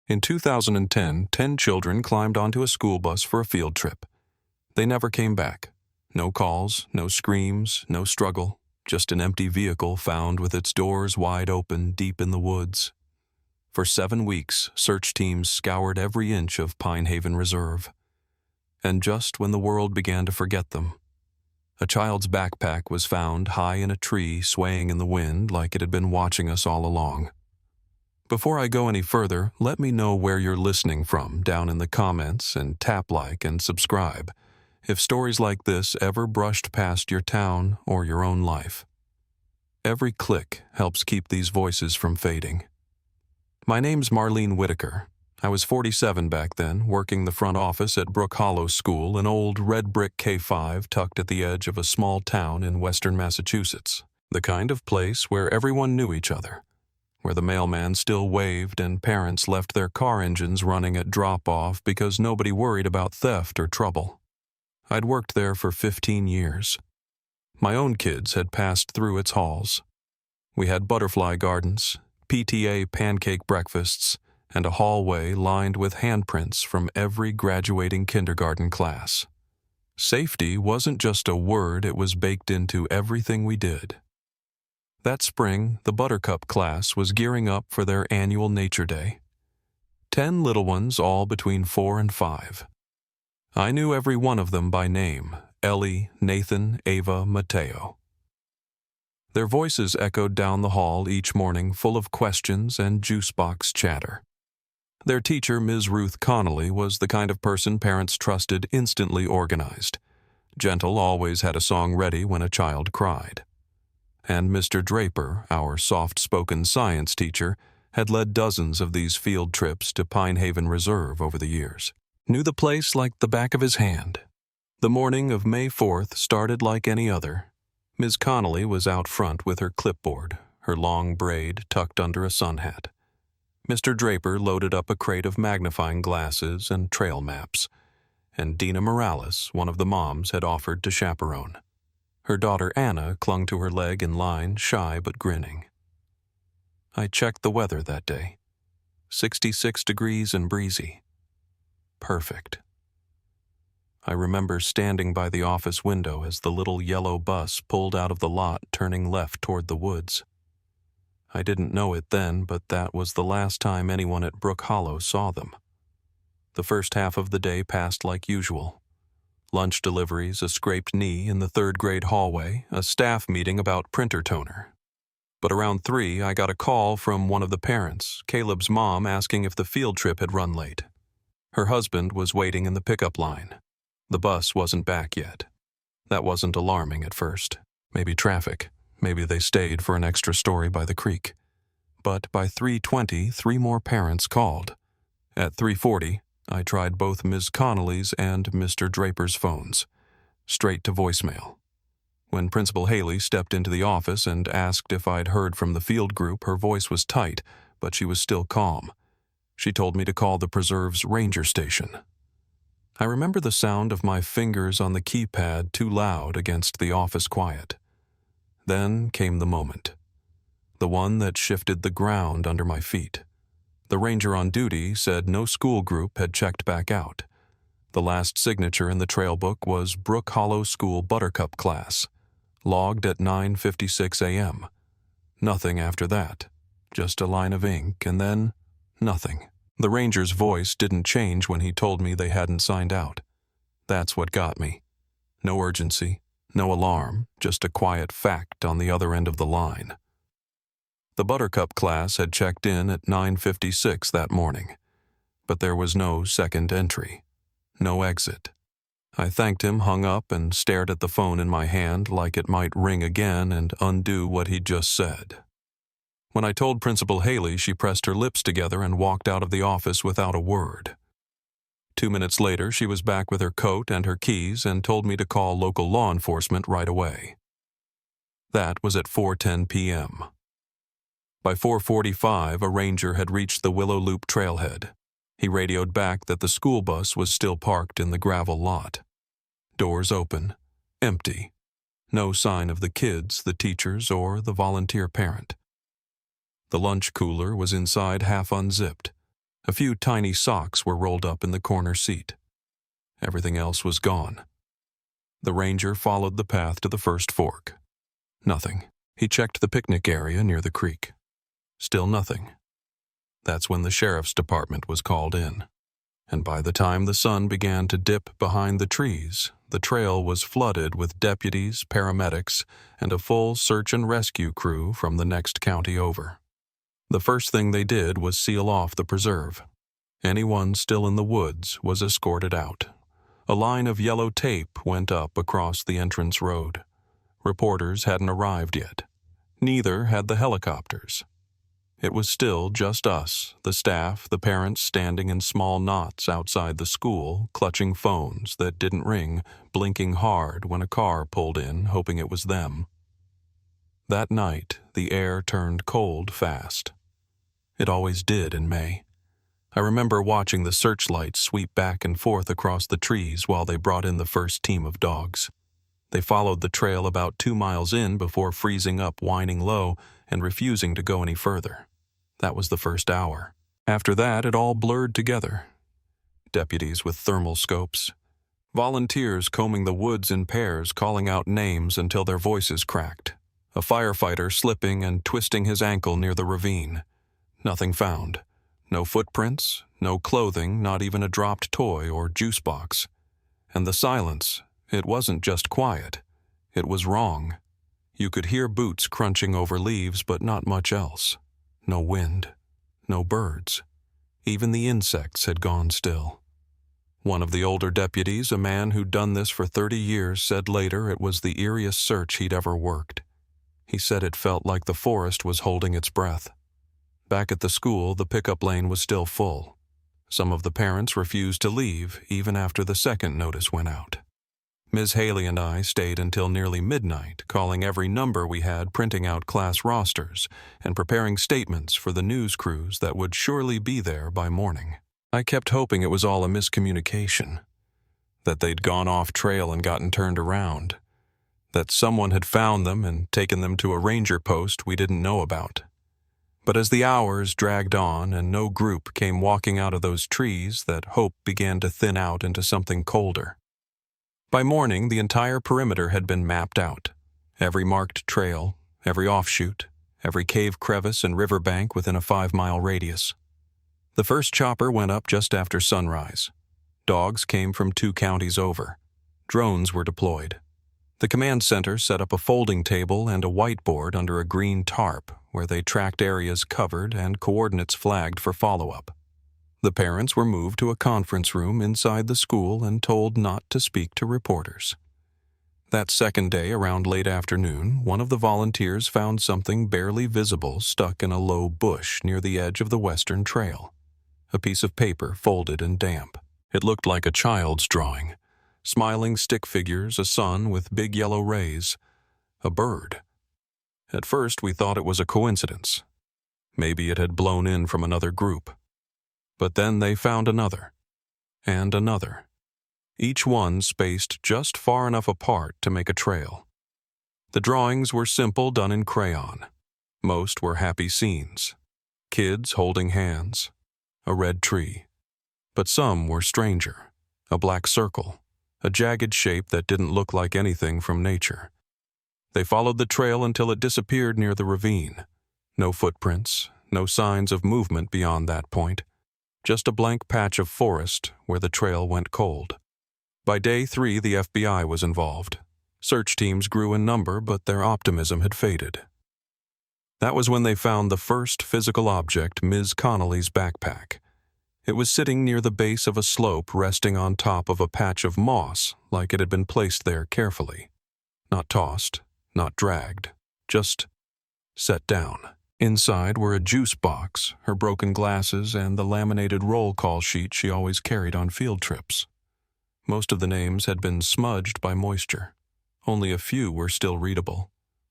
In 2010, 10 children climbed onto a school bus for a field trip. They never came back. No calls, no screams, no struggle, just an empty vehicle found with its doors wide open deep in the woods. For 7 weeks, search teams scoured every inch of Pine Haven Reserve. And just when the world began to forget them, a child's backpack was found high in a tree, swaying in the wind like it had been watching us all along. Before I go any further, let me know where you're listening from down in the comments, and tap like and subscribe if stories like this ever brushed past your town or your own life. Every click helps keep these voices from fading. My name's Marlene Whitaker. I was 47 back then, working the front office at Brook Hollow School, an old red brick K-5 tucked at the edge of a small town in western Massachusetts. The kind of place where everyone knew each other, where the mailman still waved and parents left their car engines running at drop-off because nobody worried about theft or trouble. I'd worked there for 15 years. My own kids had passed through its halls. We had butterfly gardens, PTA pancake breakfasts, and a hallway lined with handprints from every graduating kindergarten class. Safety wasn't just a word, it was baked into everything we did. That spring, the Buttercup class was gearing up for their annual Nature Day. 10 little ones, all between 4 and 5. I knew every one of them by name: Ellie, Nathan, Ava, Mateo. Their voices echoed down the hall each morning, full of questions and juice box chatter. Their teacher, Ms. Ruth Connolly, was the kind of person parents trusted, instantly organized. Gentle always had a song ready when a child cried. And Mr. Draper, our soft-spoken science teacher, had led dozens of these field trips to Pine Haven Reserve over the years. Knew the place like the back of his hand. The morning of May 4th started like any other. Ms. Connolly was out front with her clipboard, her long braid tucked under a sun hat. Mr. Draper loaded up a crate of magnifying glasses and trail maps, and Dina Morales, one of the moms, had offered to chaperone. Her daughter Anna clung to her leg in line, shy but grinning. I checked the weather that day. 66 degrees and breezy. Perfect. I remember standing by the office window as the little yellow bus pulled out of the lot, turning left toward the woods. I didn't know it then, but that was the last time anyone at Brook Hollow saw them. The first half of the day passed like usual. Lunch deliveries, a scraped knee in the third-grade hallway, a staff meeting about printer toner. But around 3, I got a call from one of the parents, Caleb's mom, asking if the field trip had run late. Her husband was waiting in the pickup line. The bus wasn't back yet. That wasn't alarming at first. Maybe traffic. Maybe they stayed for an extra story by the creek. But by 3:20, 3 more parents called. At 3:40, I tried both Ms. Connolly's and Mr. Draper's phones. Straight to voicemail. When Principal Haley stepped into the office and asked if I'd heard from the field group, her voice was tight, but she was still calm. She told me to call the preserve's ranger station. I remember the sound of my fingers on the keypad too loud against the office quiet. Then came the moment. The one that shifted the ground under my feet. The ranger on duty said no school group had checked back out. The last signature in the trail book was Brook Hollow School Buttercup class, logged at 9:56 a.m. Nothing after that, just a line of ink, and then nothing. The ranger's voice didn't change when he told me they hadn't signed out. That's what got me. No urgency, no alarm, just a quiet fact on the other end of the line. The Buttercup class had checked in at 9:56 that morning, but there was no second entry, no exit. I thanked him, hung up, and stared at the phone in my hand like it might ring again and undo what he'd just said. When I told Principal Haley, she pressed her lips together and walked out of the office without a word. 2 minutes later, she was back with her coat and her keys and told me to call local law enforcement right away. That was at 4:10 p.m. By 4:45, a ranger had reached the Willow Loop trailhead. He radioed back that the school bus was still parked in the gravel lot. Doors open, empty. No sign of the kids, the teachers, or the volunteer parent. The lunch cooler was inside half unzipped. A few tiny socks were rolled up in the corner seat. Everything else was gone. The ranger followed the path to the first fork. Nothing. He checked the picnic area near the creek. Still nothing. That's when the sheriff's department was called in. And by the time the sun began to dip behind the trees, the trail was flooded with deputies, paramedics, and a full search and rescue crew from the next county over. The first thing they did was seal off the preserve. Anyone still in the woods was escorted out. A line of yellow tape went up across the entrance road. Reporters hadn't arrived yet. Neither had the helicopters. It was still just us, the staff, the parents standing in small knots outside the school, clutching phones that didn't ring, blinking hard when a car pulled in, hoping it was them. That night, the air turned cold fast. It always did in May. I remember watching the searchlights sweep back and forth across the trees while they brought in the first team of dogs. They followed the trail about 2 miles in before freezing up, whining low, and refusing to go any further. That was the first hour. After that, it all blurred together. Deputies with thermal scopes. Volunteers combing the woods in pairs, calling out names until their voices cracked. A firefighter slipping and twisting his ankle near the ravine. Nothing found. No footprints, no clothing, not even a dropped toy or juice box. And the silence, it wasn't just quiet. It was wrong. You could hear boots crunching over leaves, but not much else. No wind. No birds. Even the insects had gone still. One of the older deputies, a man who'd done this for 30 years, said later it was the eeriest search he'd ever worked. He said it felt like the forest was holding its breath. Back at the school, the pickup lane was still full. Some of the parents refused to leave even after the second notice went out. Ms. Haley and I stayed until nearly midnight, calling every number we had, printing out class rosters, and preparing statements for the news crews that would surely be there by morning. I kept hoping it was all a miscommunication, that they'd gone off trail and gotten turned around, that someone had found them and taken them to a ranger post we didn't know about. But as the hours dragged on and no group came walking out of those trees, that hope began to thin out into something colder. By morning, the entire perimeter had been mapped out. Every marked trail, every offshoot, every cave crevice and riverbank within a 5-mile radius. The first chopper went up just after sunrise. Dogs came from 2 counties over. Drones were deployed. The command center set up a folding table and a whiteboard under a green tarp where they tracked areas covered and coordinates flagged for follow-up. The parents were moved to a conference room inside the school and told not to speak to reporters. That second day, around late afternoon, one of the volunteers found something barely visible stuck in a low bush near the edge of the western trail. A piece of paper folded and damp. It looked like a child's drawing. Smiling stick figures, a sun with big yellow rays, a bird. At first we thought it was a coincidence. Maybe it had blown in from another group. But then they found another, and another. Each one spaced just far enough apart to make a trail. The drawings were simple, done in crayon. Most were happy scenes. Kids holding hands. A red tree. But some were stranger. A black circle. A jagged shape that didn't look like anything from nature. They followed the trail until it disappeared near the ravine. No footprints, no signs of movement beyond that point. Just a blank patch of forest where the trail went cold. By day 3, the FBI was involved. Search teams grew in number, but their optimism had faded. That was when they found the first physical object, Ms. Connolly's backpack. It was sitting near the base of a slope, resting on top of a patch of moss, like it had been placed there carefully. Not tossed, not dragged, just set down. Inside were a juice box, her broken glasses, and the laminated roll call sheet she always carried on field trips. Most of the names had been smudged by moisture. Only a few were still readable.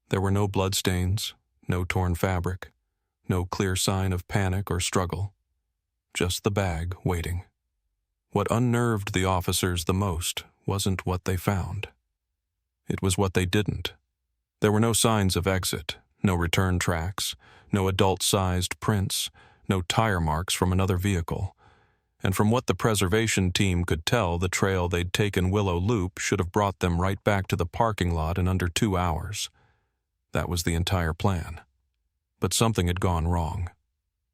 There were no bloodstains, no torn fabric, no clear sign of panic or struggle. Just the bag waiting. What unnerved the officers the most wasn't what they found. It was what they didn't. There were no signs of exit, no return tracks, no adult-sized prints, no tire marks from another vehicle. And from what the preservation team could tell, the trail they'd taken Willow Loop should have brought them right back to the parking lot in under 2 hours. That was the entire plan. But something had gone wrong.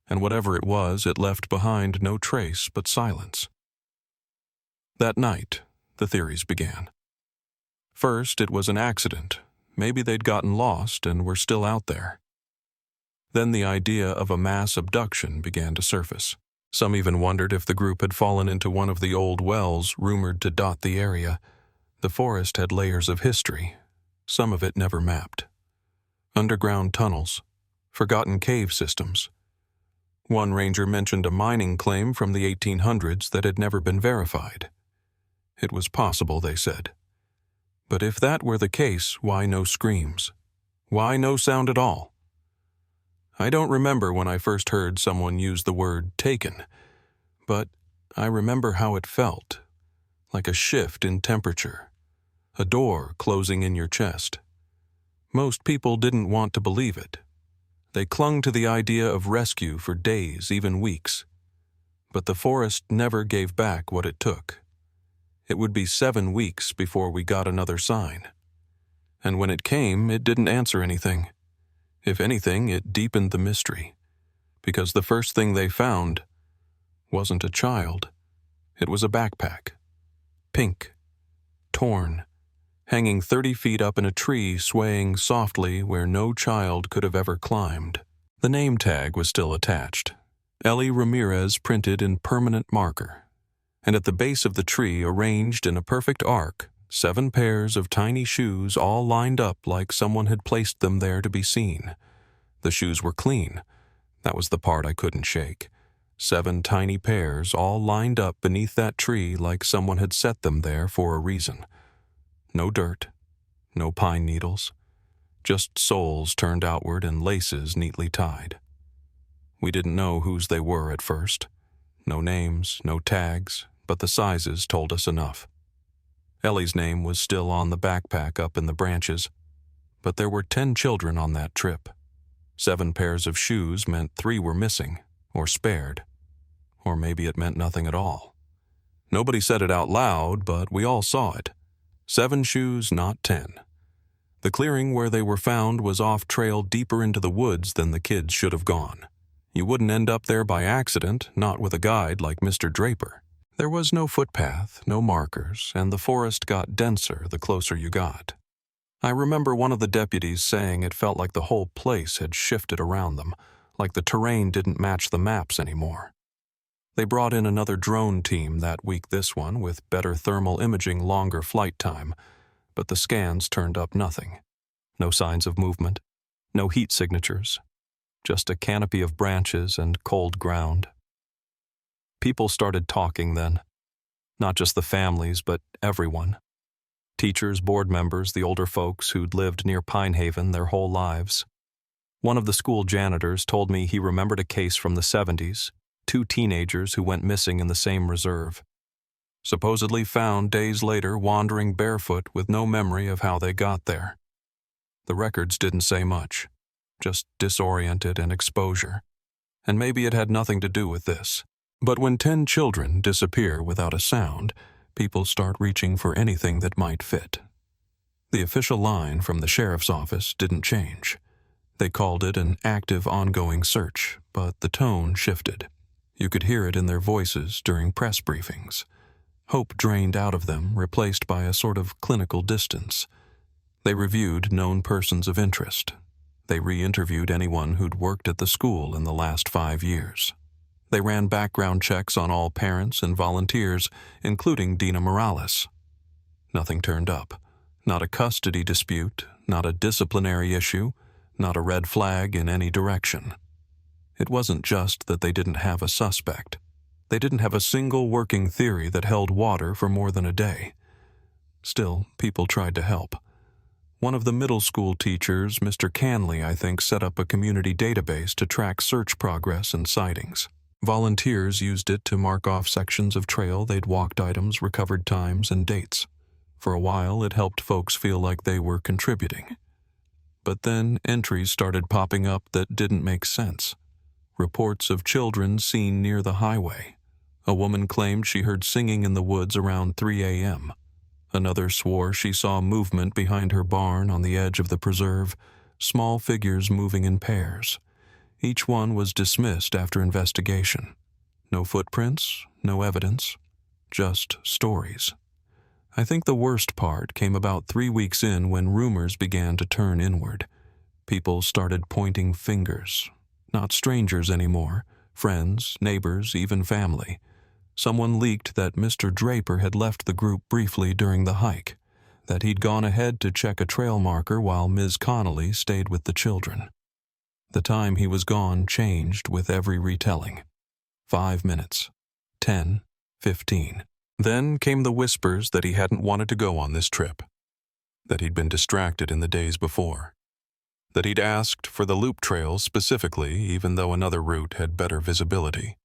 And whatever it was, it left behind no trace but silence. That night, the theories began. First, it was an accident. Maybe they'd gotten lost and were still out there. Then the idea of a mass abduction began to surface. Some even wondered if the group had fallen into one of the old wells rumored to dot the area. The forest had layers of history, some of it never mapped. Underground tunnels, forgotten cave systems. One ranger mentioned a mining claim from the 1800s that had never been verified. It was possible, they said. But if that were the case, why no screams? Why no sound at all? I don't remember when I first heard someone use the word taken, but I remember how it felt, like a shift in temperature, a door closing in your chest. Most people didn't want to believe it. They clung to the idea of rescue for days, even weeks. But the forest never gave back what it took. It would be 7 weeks before we got another sign. And when it came, it didn't answer anything. If anything, it deepened the mystery, because the first thing they found wasn't a child. It was a backpack, pink, torn, hanging 30 feet up in a tree, swaying softly where no child could have ever climbed. The name tag was still attached, Ellie Ramirez printed in permanent marker, and at the base of the tree, arranged in a perfect arc, 7 pairs of tiny shoes all lined up like someone had placed them there to be seen. The shoes were clean. That was the part I couldn't shake. 7 tiny pairs all lined up beneath that tree like someone had set them there for a reason. No dirt, no pine needles, just soles turned outward and laces neatly tied. We didn't know whose they were at first. No names, no tags, but the sizes told us enough. Ellie's name was still on the backpack up in the branches, but there were 10 children on that trip. 7 pairs of shoes meant 3 were missing, or spared. Or maybe it meant nothing at all. Nobody said it out loud, but we all saw it. 7 shoes, not 10. The clearing where they were found was off-trail deeper into the woods than the kids should have gone. You wouldn't end up there by accident, not with a guide like Mr. Draper. There was no footpath, no markers, and the forest got denser the closer you got. I remember one of the deputies saying it felt like the whole place had shifted around them, like the terrain didn't match the maps anymore. They brought in another drone team that week, this one with better thermal imaging, longer flight time, but the scans turned up nothing. No signs of movement, no heat signatures, just a canopy of branches and cold ground. People started talking then. Not just the families, but everyone. Teachers, board members, the older folks who'd lived near Pine Haven their whole lives. One of the school janitors told me he remembered a case from the 70s, 2 teenagers who went missing in the same reserve. Supposedly found days later wandering barefoot with no memory of how they got there. The records didn't say much, just disoriented and exposure. And maybe it had nothing to do with this. But when 10 children disappear without a sound, people start reaching for anything that might fit. The official line from the sheriff's office didn't change. They called it an active, ongoing search, but the tone shifted. You could hear it in their voices during press briefings. Hope drained out of them, replaced by a sort of clinical distance. They reviewed known persons of interest. They re-interviewed anyone who'd worked at the school in the last 5 years. They ran background checks on all parents and volunteers, including Dina Morales. Nothing turned up. Not a custody dispute, not a disciplinary issue, not a red flag in any direction. It wasn't just that they didn't have a suspect. They didn't have a single working theory that held water for more than a day. Still, people tried to help. One of the middle school teachers, Mr. Canley, I think, set up a community database to track search progress and sightings. Volunteers used it to mark off sections of trail they'd walked, items, recovered times, and dates. For a while, it helped folks feel like they were contributing. But then entries started popping up that didn't make sense. Reports of children seen near the highway. A woman claimed she heard singing in the woods around 3 a.m. Another swore she saw movement behind her barn on the edge of the preserve, small figures moving in pairs. Each one was dismissed after investigation. No footprints, no evidence, just stories. I think the worst part came about 3 weeks in when rumors began to turn inward. People started pointing fingers. Not strangers anymore, friends, neighbors, even family. Someone leaked that Mr. Draper had left the group briefly during the hike, that he'd gone ahead to check a trail marker while Ms. Connolly stayed with the children. The time he was gone changed with every retelling. 5 minutes, 10, 15. Then came the whispers that he hadn't wanted to go on this trip, that he'd been distracted in the days before, that he'd asked for the loop trail specifically even though another route had better visibility.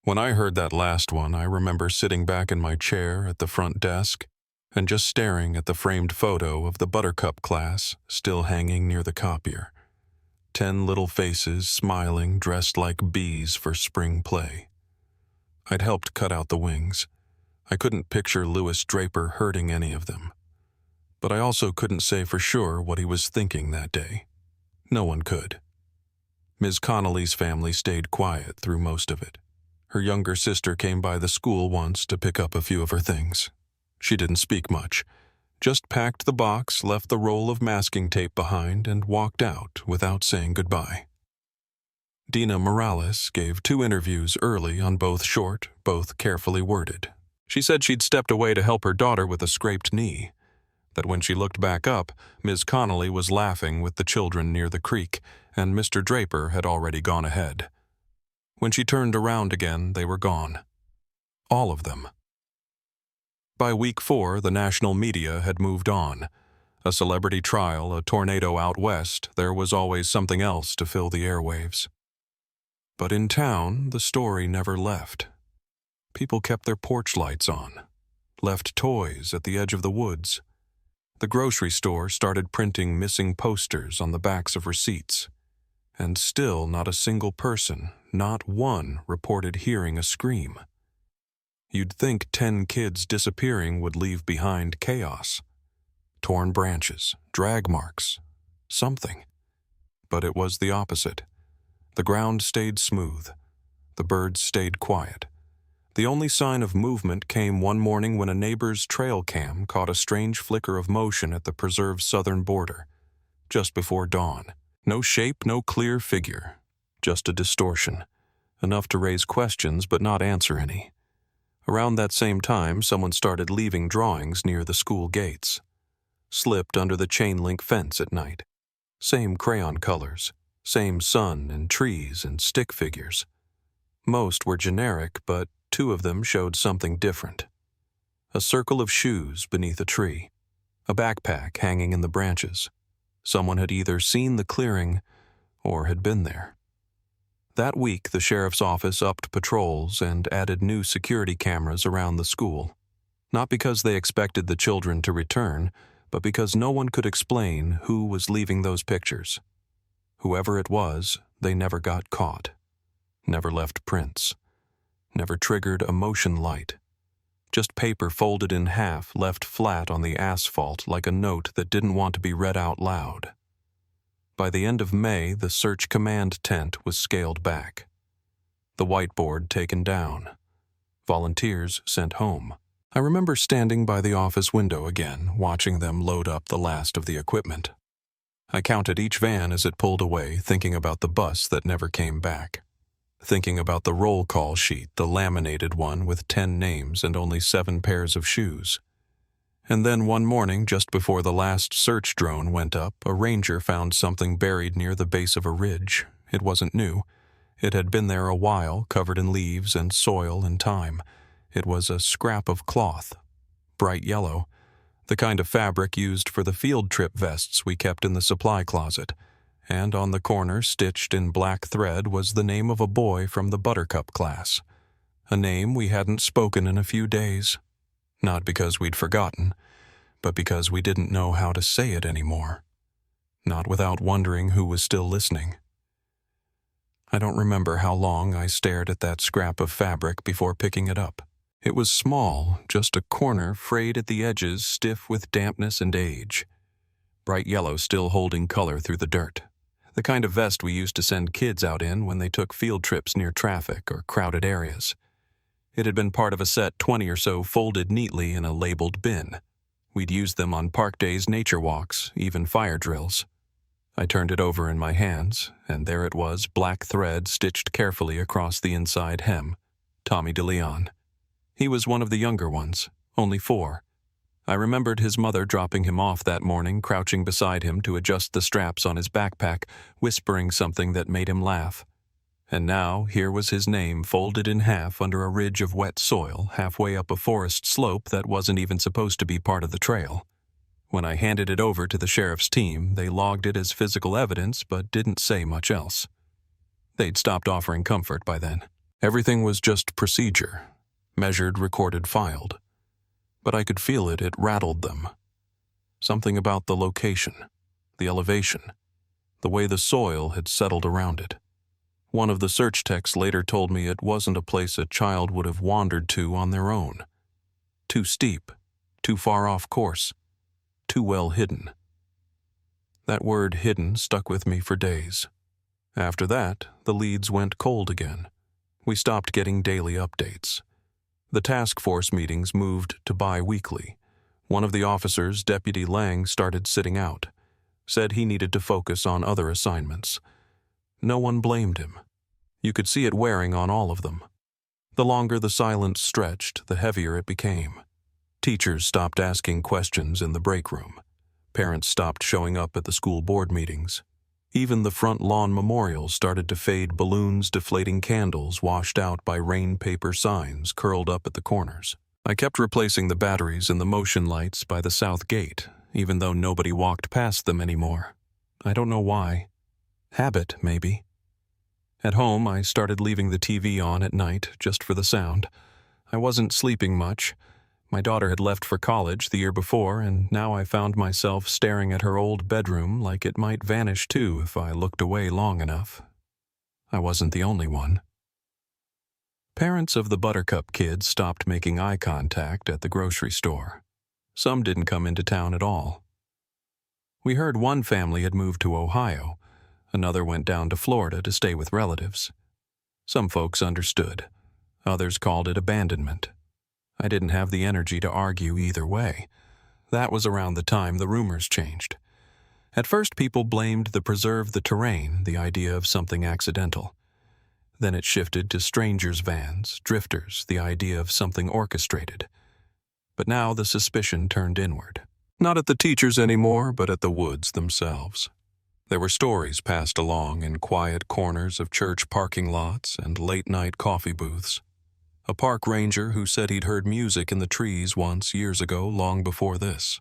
When I heard that last one, I remember sitting back in my chair at the front desk and just staring at the framed photo of the Buttercup class still hanging near the copier. 10 little faces smiling, dressed like bees for spring play. I'd helped cut out the wings. I couldn't picture Louis Draper hurting any of them. But I also couldn't say for sure what he was thinking that day. No one could. Ms. Connolly's family stayed quiet through most of it. Her younger sister came by the school once to pick up a few of her things. She didn't speak much, just packed the box, left the roll of masking tape behind, and walked out without saying goodbye. Dina Morales gave 2 interviews early on, both short, both carefully worded. She said she'd stepped away to help her daughter with a scraped knee, that when she looked back up, Ms. Connolly was laughing with the children near the creek, and Mr. Draper had already gone ahead. When she turned around again, they were gone. All of them. By week 4, the national media had moved on. A celebrity trial, a tornado out west, there was always something else to fill the airwaves. But in town, the story never left. People kept their porch lights on, left toys at the edge of the woods. The grocery store started printing missing posters on the backs of receipts. And still not a single person, not one, reported hearing a scream. You'd think 10 kids disappearing would leave behind chaos. Torn branches, drag marks, something. But it was the opposite. The ground stayed smooth. The birds stayed quiet. The only sign of movement came one morning when a neighbor's trail cam caught a strange flicker of motion at the preserve's southern border, just before dawn. No shape, no clear figure, just a distortion, enough to raise questions but not answer any. Around that same time, someone started leaving drawings near the school gates. Slipped under the chain-link fence at night. Same crayon colors, same sun and trees and stick figures. Most were generic, but 2 of them showed something different. A circle of shoes beneath a tree, a backpack hanging in the branches. Someone had either seen the clearing or had been there. That week, the sheriff's office upped patrols and added new security cameras around the school. Not because they expected the children to return, but because no one could explain who was leaving those pictures. Whoever it was, they never got caught. Never left prints. Never triggered a motion light. Just paper folded in half, left flat on the asphalt like a note that didn't want to be read out loud. By the end of May, the search command tent was scaled back. The whiteboard taken down. Volunteers sent home. I remember standing by the office window again, watching them load up the last of the equipment. I counted each van as it pulled away, thinking about the bus that never came back. Thinking about the roll call sheet, the laminated one with 10 names and only 7 pairs of shoes. And then one morning, just before the last search drone went up, a ranger found something buried near the base of a ridge. It wasn't new. It had been there a while, covered in leaves and soil and time. It was a scrap of cloth, bright yellow, the kind of fabric used for the field trip vests we kept in the supply closet. And on the corner, stitched in black thread, was the name of a boy from the Buttercup class. A name we hadn't spoken in a few days. Not because we'd forgotten, but because we didn't know how to say it anymore. Not without wondering who was still listening. I don't remember how long I stared at that scrap of fabric before picking it up. It was small, just a corner frayed at the edges, stiff with dampness and age. Bright yellow still holding color through the dirt. The kind of vest we used to send kids out in when they took field trips near traffic or crowded areas. It had been part of a set 20 or so folded neatly in a labeled bin. We'd use them on park days, nature walks, even fire drills. I turned it over in my hands, and there it was, black thread stitched carefully across the inside hem. Tommy DeLeon. He was one of the younger ones, only 4. I remembered his mother dropping him off that morning, crouching beside him to adjust the straps on his backpack, whispering something that made him laugh. And now, here was his name folded in half under a ridge of wet soil halfway up a forest slope that wasn't even supposed to be part of the trail. When I handed it over to the sheriff's team, they logged it as physical evidence but didn't say much else. They'd stopped offering comfort by then. Everything was just procedure. Measured, recorded, filed. But I could feel it rattled them. Something about the location, the elevation, the way the soil had settled around it. One of the search techs later told me it wasn't a place a child would have wandered to on their own. Too steep, too far off course. Too well hidden. That word hidden stuck with me for days. After that, the leads went cold again. We stopped getting daily updates. The task force meetings moved to bi-weekly. One of the officers, Deputy Lang, started sitting out. Said he needed to focus on other assignments. No one blamed him. You could see it wearing on all of them. The longer the silence stretched, the heavier it became. Teachers stopped asking questions in the break room. Parents stopped showing up at the school board meetings. Even the front lawn memorials started to fade, balloons, deflating candles washed out by rain paper signs curled up at the corners. I kept replacing the batteries in the motion lights by the south gate, even though nobody walked past them anymore. I don't know why. Habit, maybe. At home, I started leaving the TV on at night just for the sound. I wasn't sleeping much. My daughter had left for college the year before, and now I found myself staring at her old bedroom like it might vanish too if I looked away long enough. I wasn't the only one. Parents of the Buttercup kids stopped making eye contact at the grocery store. Some didn't come into town at all. We heard one family had moved to Ohio. Another went down to Florida to stay with relatives. Some folks understood. Others called it abandonment. I didn't have the energy to argue either way. That was around the time the rumors changed. At first, people blamed the preserve the terrain, the idea of something accidental. Then it shifted to strangers' vans, drifters, the idea of something orchestrated. But now the suspicion turned inward. Not at the teachers anymore, but at the woods themselves. There were stories passed along in quiet corners of church parking lots and late-night coffee booths. A park ranger who said he'd heard music in the trees once years ago, long before this.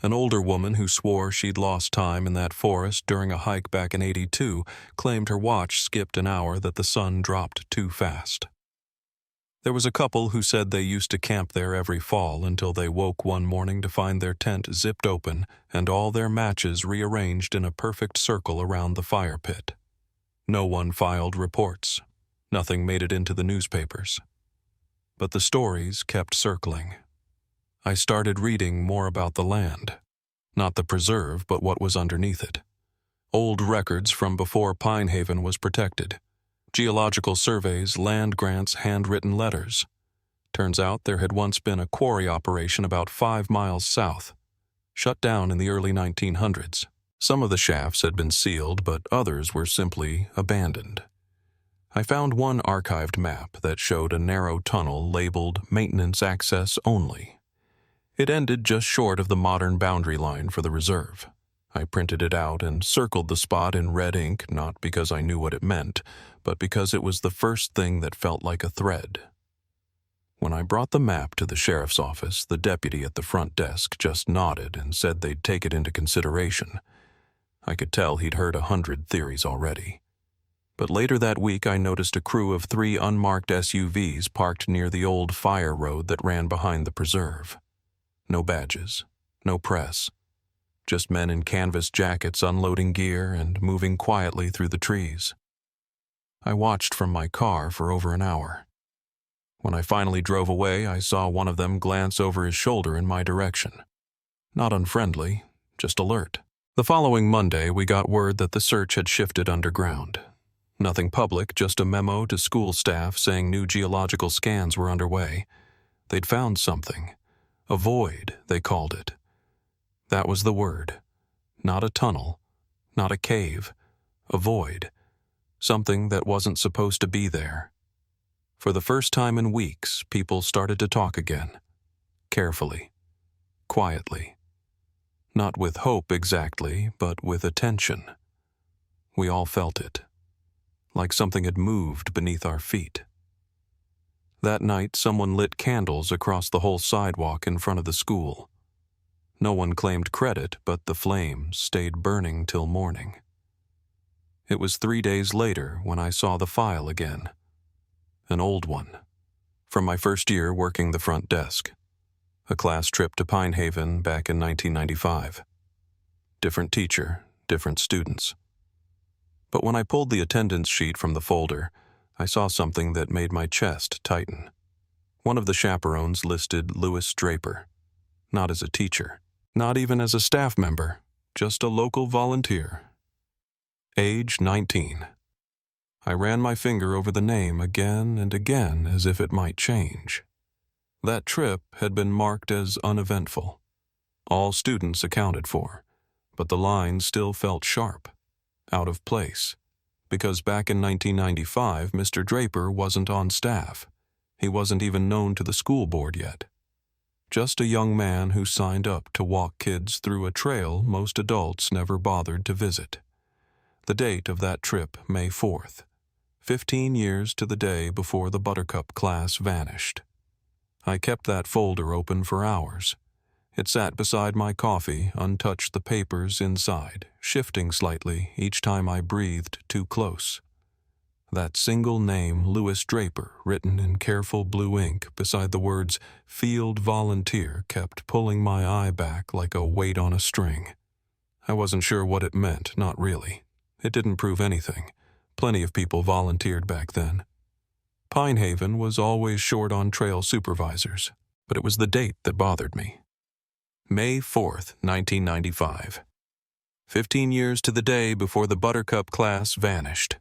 An older woman who swore she'd lost time in that forest during a hike back in '82 claimed her watch skipped an hour that the sun dropped too fast. There was a couple who said they used to camp there every fall until they woke one morning to find their tent zipped open and all their matches rearranged in a perfect circle around the fire pit. No one filed reports. Nothing made it into the newspapers. But the stories kept circling. I started reading more about the land. Not the preserve, but what was underneath it. Old records from before Pinehaven was protected. Geological surveys, land grants, handwritten letters. Turns out there had once been a quarry operation about 5 miles south, shut down in the early 1900s. Some of the shafts had been sealed, but others were simply abandoned. I found one archived map that showed a narrow tunnel labeled Maintenance Access Only. It ended just short of the modern boundary line for the reserve. I printed it out and circled the spot in red ink, not because I knew what it meant, but because it was the first thing that felt like a thread. When I brought the map to the sheriff's office, the deputy at the front desk just nodded and said they'd take it into consideration. I could tell he'd heard 100 theories already. But later that week, I noticed a crew of 3 unmarked SUVs parked near the old fire road that ran behind the preserve. No badges, no press. Just men in canvas jackets unloading gear and moving quietly through the trees. I watched from my car for over an hour. When I finally drove away, I saw one of them glance over his shoulder in my direction. Not unfriendly, just alert. The following Monday, we got word that the search had shifted underground. Nothing public, just a memo to school staff saying new geological scans were underway. They'd found something. A void, they called it. That was the word. Not a tunnel, not a cave, a void. Something that wasn't supposed to be there. For the first time in weeks, people started to talk again. Carefully. Quietly. Not with hope exactly, but with attention. We all felt it. Like something had moved beneath our feet. That night, someone lit candles across the whole sidewalk in front of the school. No one claimed credit, but the flames stayed burning till morning. It was 3 days later when I saw the file again. An old one. From my first year working the front desk. A class trip to Pine Haven back in 1995. Different teacher, different students. But when I pulled the attendance sheet from the folder, I saw something that made my chest tighten. One of the chaperones listed Louis Draper. Not as a teacher. Not even as a staff member. Just a local volunteer. Age 19. I ran my finger over the name again and again as if it might change. That trip had been marked as uneventful. All students accounted for, but the line still felt sharp, out of place, because back in 1995, Mr. Draper wasn't on staff. He wasn't even known to the school board yet. Just a young man who signed up to walk kids through a trail most adults never bothered to visit. The date of that trip, May 4th, 15 years to the day before the Buttercup class vanished. I kept that folder open for hours. It sat beside my coffee, untouched, the papers inside, shifting slightly each time I breathed too close. That single name, Louis Draper, written in careful blue ink beside the words Field Volunteer, kept pulling my eye back like a weight on a string. I wasn't sure what it meant, not really. It didn't prove anything. Plenty of people volunteered back then. Pine Haven was always short on trail supervisors, but it was the date that bothered me. May 4th, 1995. 15 years to the day before the Buttercup class vanished.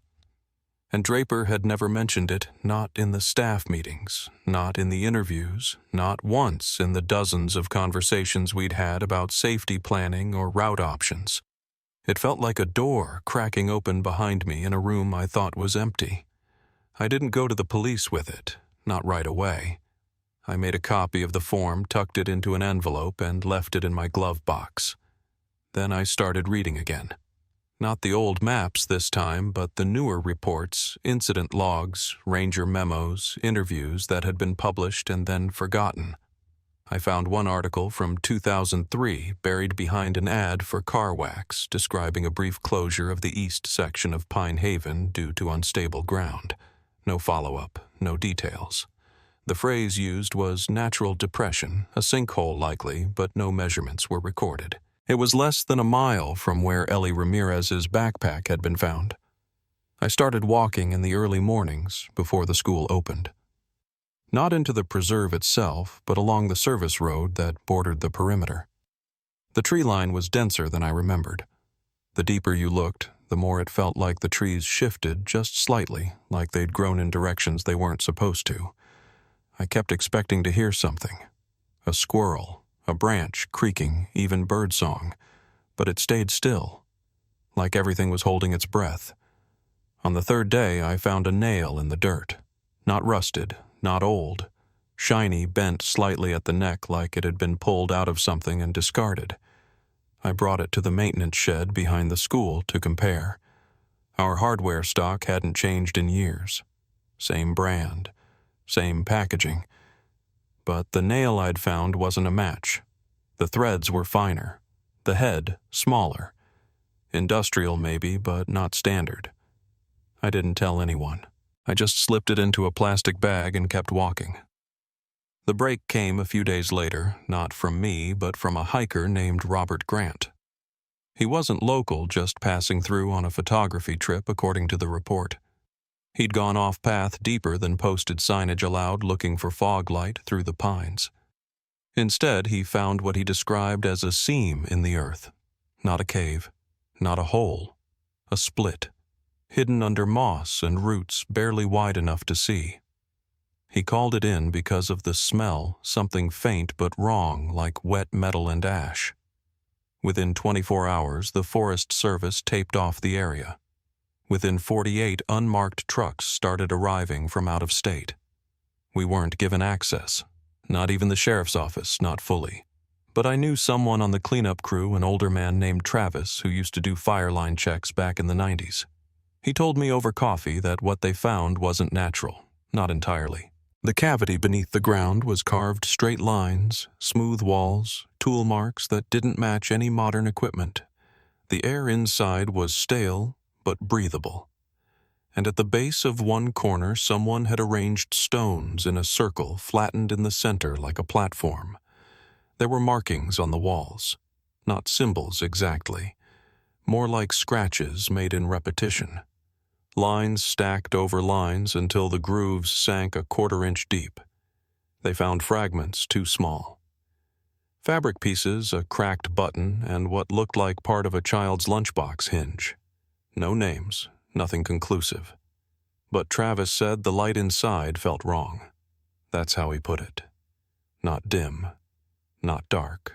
And Draper had never mentioned it, not in the staff meetings, not in the interviews, not once in the dozens of conversations we'd had about safety planning or route options. It felt like a door cracking open behind me in a room I thought was empty. I didn't go to the police with it, not right away. I made a copy of the form, tucked it into an envelope, and left it in my glove box. Then I started reading again. Not the old maps this time, but the newer reports, incident logs, ranger memos, interviews that had been published and then forgotten. I found one article from 2003 buried behind an ad for car wax describing a brief closure of the east section of Pine Haven due to unstable ground. No follow-up, no details. The phrase used was natural depression, a sinkhole likely, but no measurements were recorded. It was less than a mile from where Ellie Ramirez's backpack had been found. I started walking in the early mornings before the school opened. Not into the preserve itself, but along the service road that bordered the perimeter. The tree line was denser than I remembered. The deeper you looked, the more it felt like the trees shifted just slightly, like they'd grown in directions they weren't supposed to. I kept expecting to hear something. A squirrel, a branch creaking, even birdsong, but it stayed still, like everything was holding its breath. On the third day, I found a nail in the dirt. Not rusted, not old. Shiny, bent slightly at the neck like it had been pulled out of something and discarded. I brought it to the maintenance shed behind the school to compare. Our hardware stock hadn't changed in years. Same brand, same packaging. But the nail I'd found wasn't a match. The threads were finer. The head, smaller. Industrial maybe, but not standard. I didn't tell anyone. I just slipped it into a plastic bag and kept walking. The break came a few days later, not from me, but from a hiker named Robert Grant. He wasn't local, just passing through on a photography trip, according to the report. He'd gone off-path deeper than posted signage allowed, looking for fog light through the pines. Instead, he found what he described as a seam in the earth. Not a cave, not a hole, a split, hidden under moss and roots barely wide enough to see. He called it in because of the smell, something faint but wrong, like wet metal and ash. Within 24 hours, the Forest Service taped off the area. Within 48, unmarked trucks started arriving from out of state. We weren't given access, not even the sheriff's office, not fully. But I knew someone on the cleanup crew, an older man named Travis, who used to do fire line checks back in the 90s. He told me over coffee that what they found wasn't natural, not entirely. The cavity beneath the ground was carved straight lines, smooth walls, tool marks that didn't match any modern equipment. The air inside was stale, but breathable. And at the base of one corner, someone had arranged stones in a circle flattened in the center like a platform. There were markings on the walls, not symbols exactly, more like scratches made in repetition. Lines stacked over lines until the grooves sank a quarter-inch deep. They found fragments too small. Fabric pieces, a cracked button, and what looked like part of a child's lunchbox hinge. No names, nothing conclusive. But Travis said the light inside felt wrong. That's how he put it. Not dim, not dark,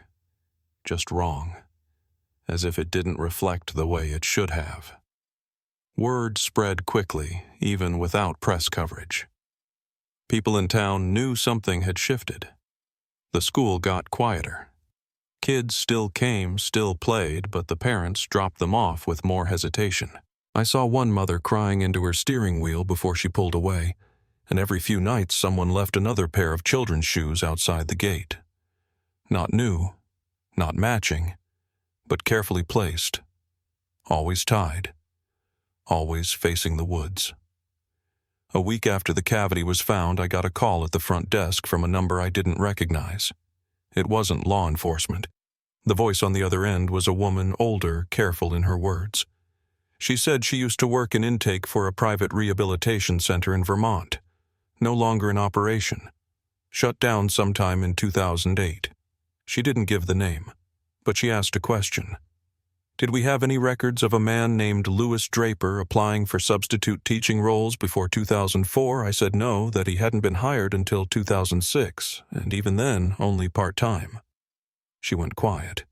just wrong, as if it didn't reflect the way it should have. Word spread quickly, even without press coverage. People in town knew something had shifted. The school got quieter. Kids still came, still played, but the parents dropped them off with more hesitation. I saw one mother crying into her steering wheel before she pulled away, and every few nights someone left another pair of children's shoes outside the gate. Not new, not matching, but carefully placed, always tied, always facing the woods. A week after the cavity was found, I got a call at the front desk from a number I didn't recognize. It wasn't law enforcement. The voice on the other end was a woman, older, careful in her words. She said she used to work in intake for a private rehabilitation center in Vermont. No longer in operation. Shut down sometime in 2008. She didn't give the name, but she asked a question. Did we have any records of a man named Louis Draper applying for substitute teaching roles before 2004? I said no, that he hadn't been hired until 2006, and even then, only part-time. She went quiet.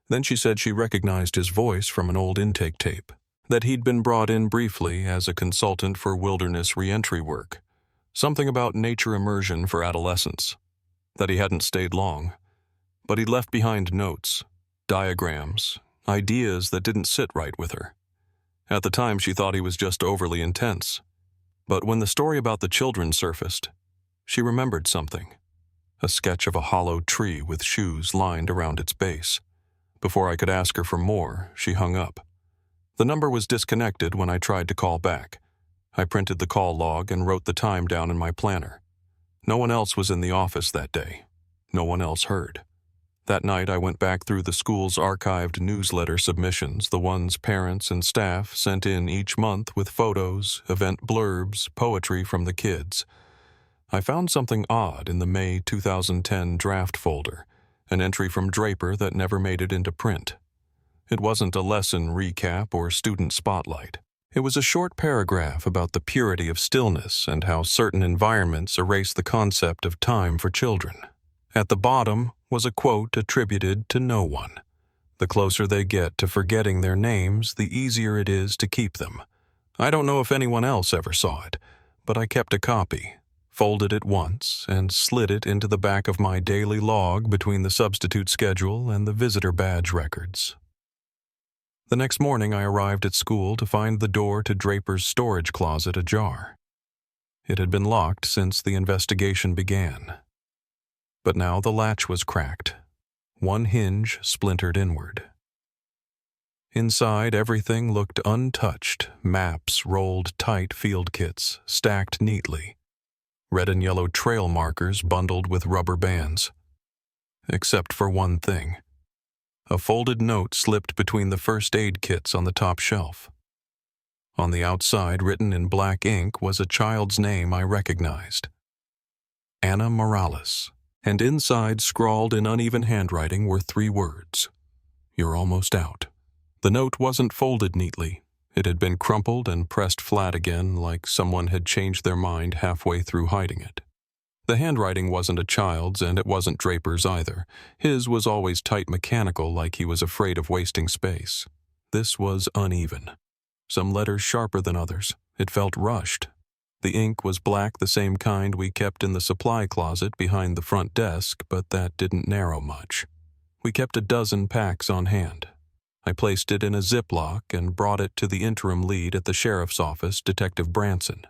Then she said she recognized his voice from an old intake tape, that he'd been brought in briefly as a consultant for wilderness reentry work, something about nature immersion for adolescents, that he hadn't stayed long, but he'd left behind notes, diagrams, ideas that didn't sit right with her. At the time, she thought he was just overly intense. But when the story about the children surfaced, she remembered something. A sketch of a hollow tree with shoes lined around its base. Before I could ask her for more, she hung up. The number was disconnected when I tried to call back. I printed the call log and wrote the time down in my planner. No one else was in the office that day. No one else heard. That night, I went back through the school's archived newsletter submissions, the ones parents and staff sent in each month with photos, event blurbs, poetry from the kids. I found something odd in the May 2010 draft folder, an entry from Draper that never made it into print. It wasn't a lesson recap or student spotlight. It was a short paragraph about the purity of stillness and how certain environments erase the concept of time for children. At the bottom was a quote attributed to no one. The closer they get to forgetting their names, the easier it is to keep them. I don't know if anyone else ever saw it, but I kept a copy, folded it once, and slid it into the back of my daily log between the substitute schedule and the visitor badge records. The next morning, I arrived at school to find the door to Draper's storage closet ajar. It had been locked since the investigation began. But now the latch was cracked. One hinge splintered inward. Inside, everything looked untouched. Maps, rolled tight field kits, stacked neatly. Red and yellow trail markers bundled with rubber bands. Except for one thing. A folded note slipped between the first aid kits on the top shelf. On the outside, written in black ink, was a child's name I recognized. Anna Morales. And inside, scrawled in uneven handwriting, were 3 words. You're almost out. The note wasn't folded neatly. It had been crumpled and pressed flat again, like someone had changed their mind halfway through hiding it. The handwriting wasn't a child's, and it wasn't Draper's either. His was always tight mechanical, like he was afraid of wasting space. This was uneven. Some letters sharper than others. It felt rushed. The ink was black, the same kind we kept in the supply closet behind the front desk, but that didn't narrow much. We kept a dozen packs on hand. I placed it in a Ziploc and brought it to the interim lead at the sheriff's office, Detective Branson.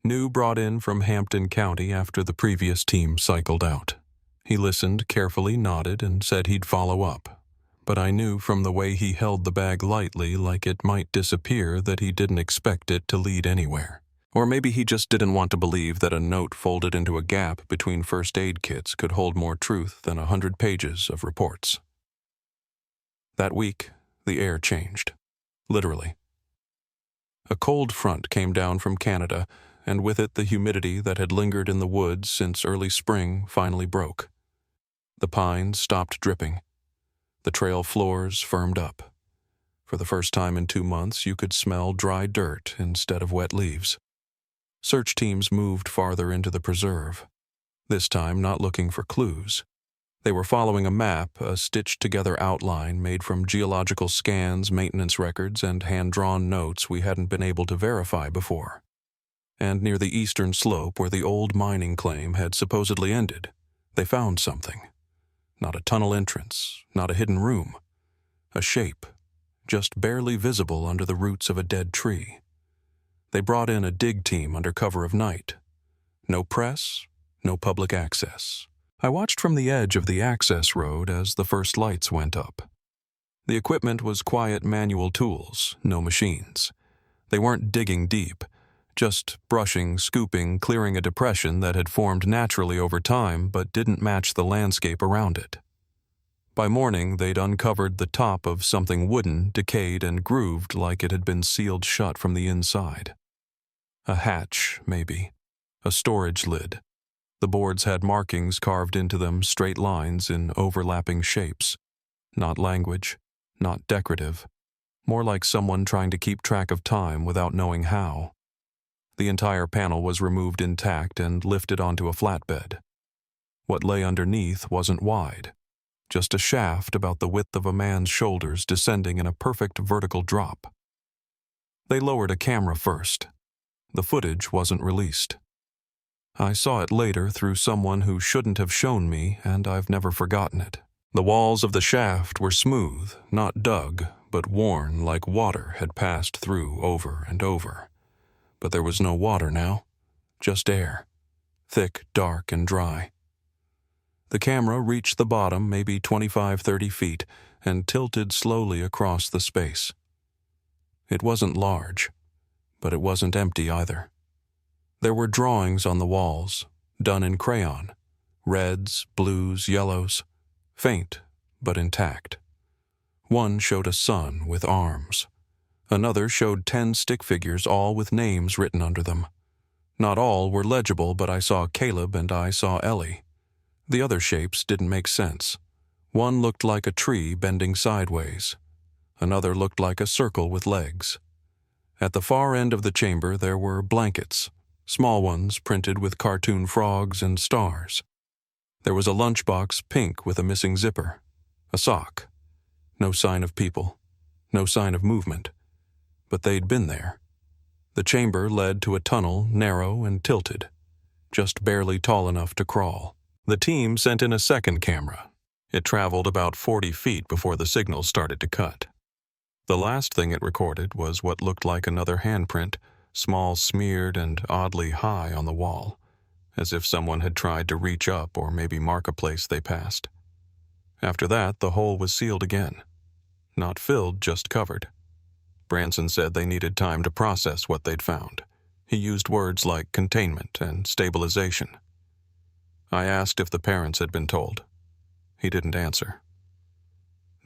New brought in from Hampton County after the previous team cycled out. He listened, carefully nodded, and said he'd follow up. But I knew from the way he held the bag lightly, like it might disappear, that he didn't expect it to lead anywhere. Or maybe he just didn't want to believe that a note folded into a gap between first aid kits could hold more truth than 100 pages of reports. That week, the air changed. Literally. A cold front came down from Canada, and with it the humidity that had lingered in the woods since early spring finally broke. The pines stopped dripping. The trail floors firmed up. For the first time in 2 months, you could smell dry dirt instead of wet leaves. Search teams moved farther into the preserve, this time not looking for clues. They were following a map, a stitched-together outline made from geological scans, maintenance records, and hand-drawn notes we hadn't been able to verify before. And near the eastern slope where the old mining claim had supposedly ended, they found something. Not a tunnel entrance, not a hidden room. A shape, just barely visible under the roots of a dead tree. They brought in a dig team under cover of night. No press, no public access. I watched from the edge of the access road as the first lights went up. The equipment was quiet manual tools, no machines. They weren't digging deep, just brushing, scooping, clearing a depression that had formed naturally over time but didn't match the landscape around it. By morning, they'd uncovered the top of something wooden, decayed and grooved like it had been sealed shut from the inside. A hatch, maybe. A storage lid. The boards had markings carved into them, straight lines in overlapping shapes. Not language, not decorative. More like someone trying to keep track of time without knowing how. The entire panel was removed intact and lifted onto a flatbed. What lay underneath wasn't wide. Just a shaft about the width of a man's shoulders descending in a perfect vertical drop. They lowered a camera first. The footage wasn't released. I saw it later through someone who shouldn't have shown me, and I've never forgotten it. The walls of the shaft were smooth, not dug, but worn like water had passed through over and over. But there was no water now, just air, thick, dark, and dry. The camera reached the bottom, maybe 25-30 feet, and tilted slowly across the space. It wasn't large, but it wasn't empty either. There were drawings on the walls, done in crayon, reds, blues, yellows, faint but intact. One showed a sun with arms. Another showed 10 stick figures, all with names written under them. Not all were legible, but I saw Caleb and I saw Ellie. The other shapes didn't make sense. One looked like a tree bending sideways. Another looked like a circle with legs. At the far end of the chamber there were blankets, small ones printed with cartoon frogs and stars. There was a lunchbox pink with a missing zipper, a sock. No sign of people, no sign of movement. But they'd been there. The chamber led to a tunnel, narrow and tilted, just barely tall enough to crawl. The team sent in a second camera. It traveled about 40 feet before the signal started to cut. The last thing it recorded was what looked like another handprint, small, smeared, and oddly high on the wall, as if someone had tried to reach up or maybe mark a place they passed. After that, the hole was sealed again. Not filled, just covered. Branson said they needed time to process what they'd found. He used words like containment and stabilization. I asked if the parents had been told. He didn't answer.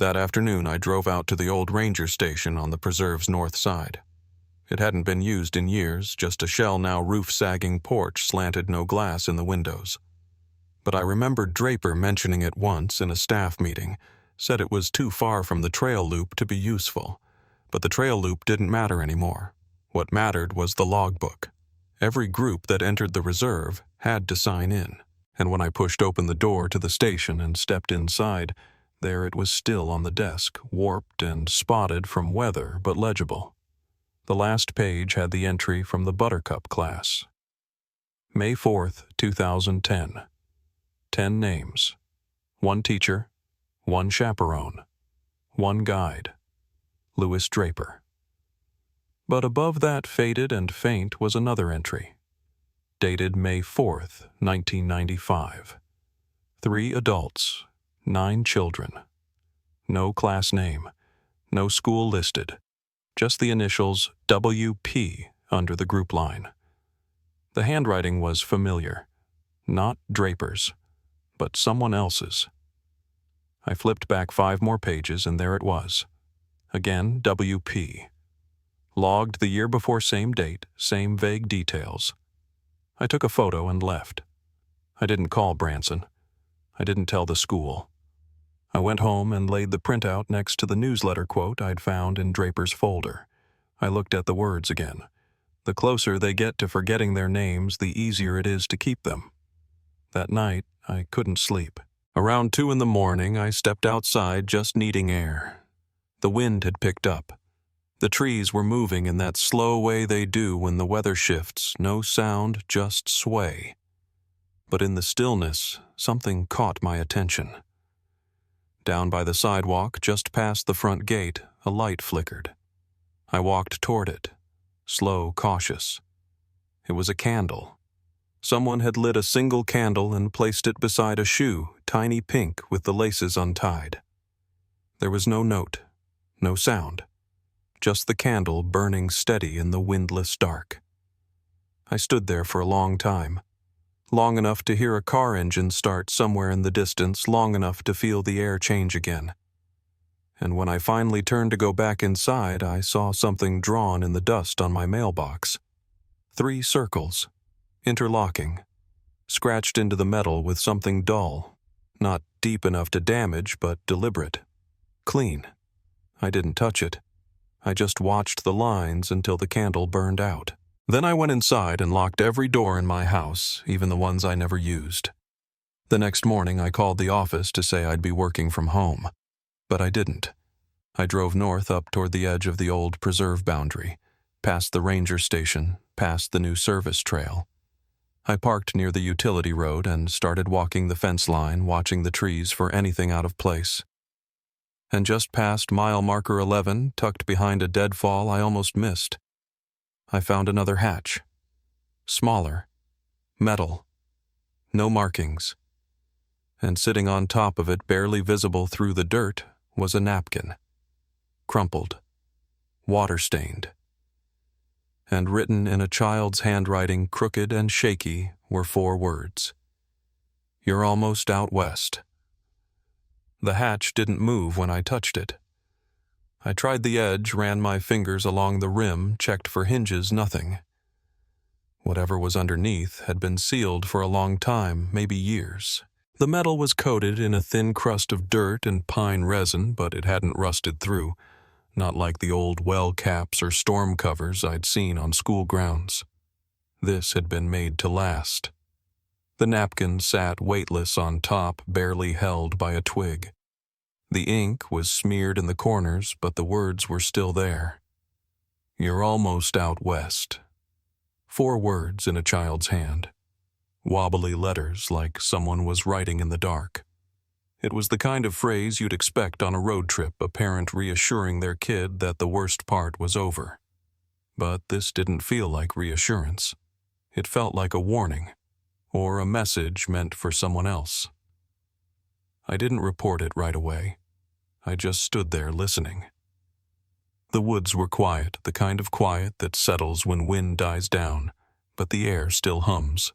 That afternoon, I drove out to the old ranger station on the preserve's north side. It hadn't been used in years, just a shell-now roof-sagging porch slanted no glass in the windows. But I remembered Draper mentioning it once in a staff meeting, said it was too far from the trail loop to be useful. But the trail loop didn't matter anymore. What mattered was the logbook. Every group that entered the reserve had to sign in. And when I pushed open the door to the station and stepped inside, there it was still on the desk, warped and spotted from weather but legible. The last page had the entry from the Buttercup class. May 4th, 2010. 10 names. 1 teacher, 1 chaperone, 1 guide. Louis Draper. But above that faded and faint was another entry. Dated May 4th, 1995. 3 adults, 9 children. No class name, no school listed, just the initials WP under the group line. The handwriting was familiar, not Draper's, but someone else's. I flipped back 5 more pages and there it was. Again, WP. Logged the year before, same date, same vague details. I took a photo and left. I didn't call Branson. I didn't tell the school. I went home and laid the printout next to the newsletter quote I'd found in Draper's folder. I looked at the words again. The closer they get to forgetting their names, the easier it is to keep them. That night, I couldn't sleep. Around 2 in the morning, I stepped outside just needing air. The wind had picked up. The trees were moving in that slow way they do when the weather shifts, no sound, just sway. But in the stillness, something caught my attention. Down by the sidewalk, just past the front gate, a light flickered. I walked toward it, slow, cautious. It was a candle. Someone had lit a single candle and placed it beside a shoe, tiny pink with the laces untied. There was no note, no sound, just the candle burning steady in the windless dark. I stood there for a long time, long enough to hear a car engine start somewhere in the distance, long enough to feel the air change again. And when I finally turned to go back inside, I saw something drawn in the dust on my mailbox. 3 circles, interlocking, scratched into the metal with something dull, not deep enough to damage, but deliberate, clean. I didn't touch it. I just watched the lines until the candle burned out. Then I went inside and locked every door in my house, even the ones I never used. The next morning I called the office to say I'd be working from home. But I didn't. I drove north up toward the edge of the old preserve boundary, past the ranger station, past the new service trail. I parked near the utility road and started walking the fence line, watching the trees for anything out of place. And just past mile marker 11, tucked behind a deadfall I almost missed, I found another hatch. Smaller. Metal. No markings. And sitting on top of it, barely visible through the dirt, was a napkin. Crumpled. Water-stained. And written in a child's handwriting, crooked and shaky, were 4 words. "You're almost out west." The hatch didn't move when I touched it. I tried the edge, ran my fingers along the rim, checked for hinges, nothing. Whatever was underneath had been sealed for a long time, maybe years. The metal was coated in a thin crust of dirt and pine resin, but it hadn't rusted through, not like the old well caps or storm covers I'd seen on school grounds. This had been made to last. The napkin sat weightless on top, barely held by a twig. The ink was smeared in the corners, but the words were still there. "You're almost out west." 4 words in a child's hand. Wobbly letters like someone was writing in the dark. It was the kind of phrase you'd expect on a road trip, a parent reassuring their kid that the worst part was over. But this didn't feel like reassurance. It felt like a warning, or a message meant for someone else. I didn't report it right away. I just stood there listening. The woods were quiet, the kind of quiet that settles when wind dies down, but the air still hums.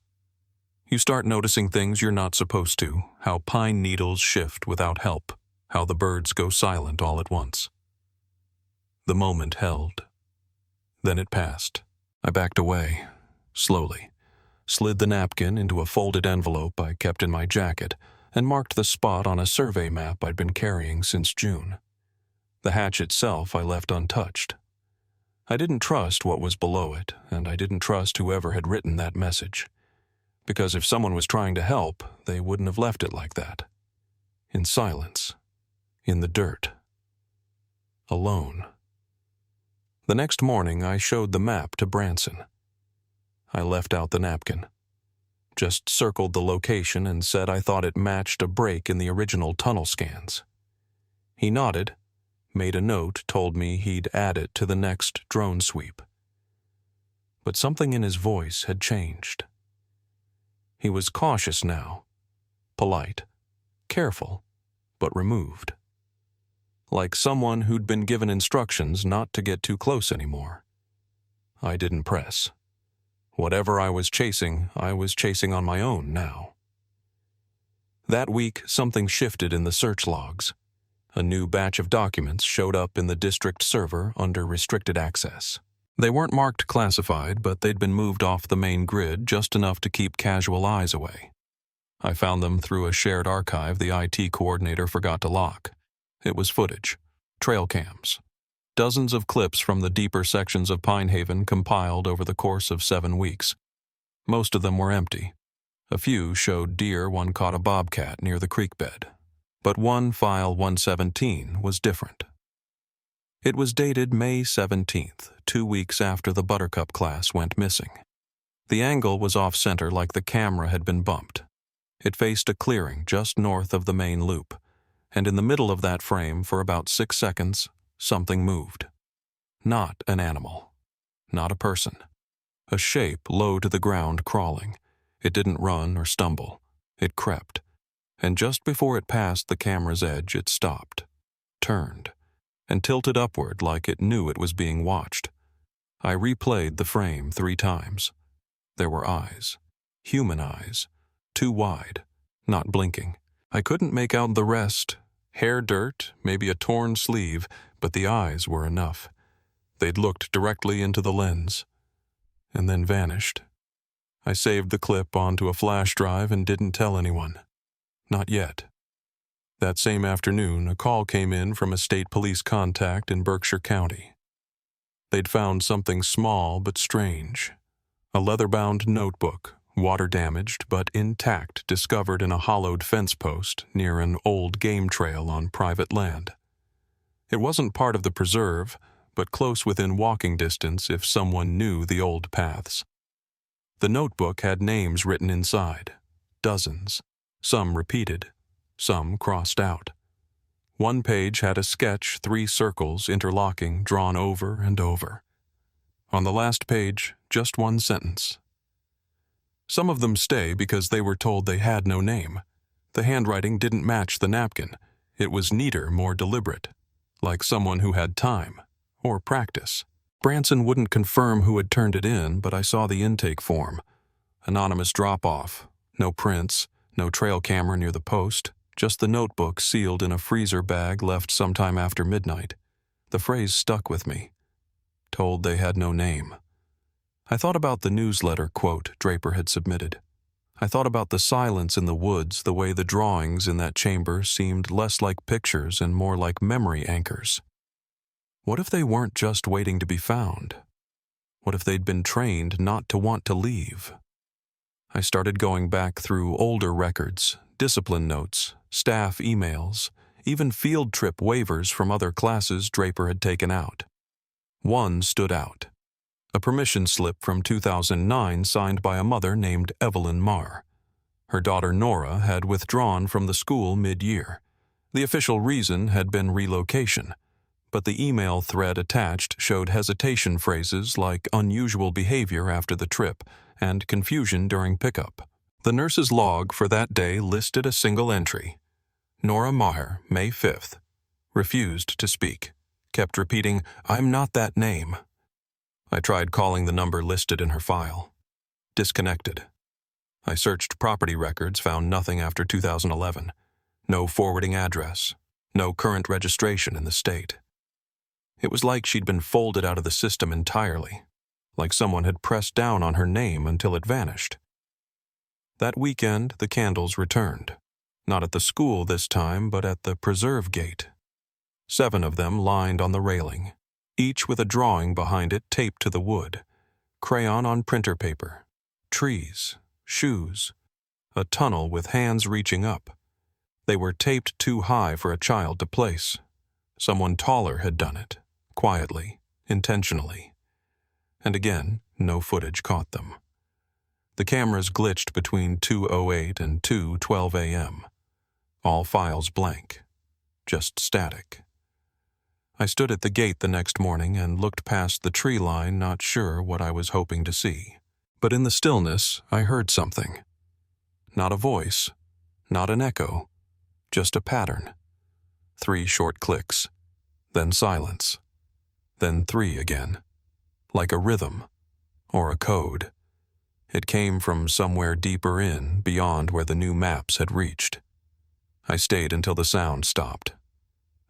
You start noticing things you're not supposed to, how pine needles shift without help, how the birds go silent all at once. The moment held. Then it passed. I backed away, slowly, slid the napkin into a folded envelope I kept in my jacket, and marked the spot on a survey map I'd been carrying since June. The hatch itself I left untouched. I didn't trust what was below it, and I didn't trust whoever had written that message. Because if someone was trying to help, they wouldn't have left it like that. In silence. In the dirt. Alone. The next morning, I showed the map to Branson. I left out the napkin. Just circled the location and said I thought it matched a break in the original tunnel scans. He nodded, made a note, told me he'd add it to the next drone sweep. But something in his voice had changed. He was cautious now, polite, careful, but removed. Like someone who'd been given instructions not to get too close anymore. I didn't press. Whatever I was chasing on my own now. That week, something shifted in the search logs. A new batch of documents showed up in the district server under restricted access. They weren't marked classified, but they'd been moved off the main grid just enough to keep casual eyes away. I found them through a shared archive the IT coordinator forgot to lock. It was footage, trail cams, dozens of clips from the deeper sections of Pinehaven compiled over the course of 7 weeks. Most of them were empty. A few showed deer one caught a bobcat near the creek bed. But one file 117 was different. It was dated May 17th, 2 weeks after the Buttercup class went missing. The angle was off-center like the camera had been bumped. It faced a clearing just north of the main loop, and in the middle of that frame for about 6 seconds, something moved. Not an animal. Not a person. A shape low to the ground crawling. It didn't run or stumble. It crept. And just before it passed the camera's edge, it stopped, turned, and tilted upward like it knew it was being watched. I replayed the frame 3 times. There were eyes. Human eyes. Too wide. Not blinking. I couldn't make out the rest. Hair dirt, maybe a torn sleeve, but the eyes were enough. They'd looked directly into the lens. And then vanished. I saved the clip onto a flash drive and didn't tell anyone. Not yet. That same afternoon, a call came in from a state police contact in Berkshire County. They'd found something small but strange. A leather-bound notebook, water-damaged but intact, discovered in a hollowed fence post near an old game trail on private land. It wasn't part of the preserve, but close within walking distance if someone knew the old paths. The notebook had names written inside, dozens. Some repeated, some crossed out. One page had a sketch, 3 circles interlocking, drawn over and over. On the last page, just 1 sentence. Some of them stay because they were told they had no name. The handwriting didn't match the napkin. It was neater, more deliberate, like someone who had time, or practice. Branson wouldn't confirm who had turned it in, but I saw the intake form. Anonymous drop-off, no prints, no trail camera near the post, just the notebook sealed in a freezer bag left sometime after midnight. The phrase stuck with me. Told they had no name. I thought about the newsletter quote Draper had submitted. I thought about the silence in the woods, the way the drawings in that chamber seemed less like pictures and more like memory anchors. What if they weren't just waiting to be found? What if they'd been trained not to want to leave? I started going back through older records, discipline notes, staff emails, even field trip waivers from other classes Draper had taken out. One stood out. A permission slip from 2009 signed by a mother named Evelyn Marr. Her daughter Nora had withdrawn from the school mid-year. The official reason had been relocation, but the email thread attached showed hesitation phrases like unusual behavior after the trip and confusion during pickup. The nurse's log for that day listed a single entry. Nora Maher, May 5th. Refused to speak. Kept repeating, "I'm not that name." I tried calling the number listed in her file. Disconnected. I searched property records, found nothing after 2011. No forwarding address. No current registration in the state. It was like she'd been folded out of the system entirely, like someone had pressed down on her name until it vanished. That weekend, the candles returned. Not at the school this time, but at the preserve gate. 7 of them lined on the railing, each with a drawing behind it taped to the wood, crayon on printer paper, trees, shoes, a tunnel with hands reaching up. They were taped too high for a child to place. Someone taller had done it, quietly, intentionally. And again, no footage caught them. The cameras glitched between 2:08 and 2:12 a.m. All files blank, just static. I stood at the gate the next morning and looked past the tree line, not sure what I was hoping to see. But in the stillness, I heard something. Not a voice, not an echo, just a pattern. 3 short clicks, then silence, then 3 again, like a rhythm or a code. It came from somewhere deeper in, beyond where the new maps had reached. I stayed until the sound stopped.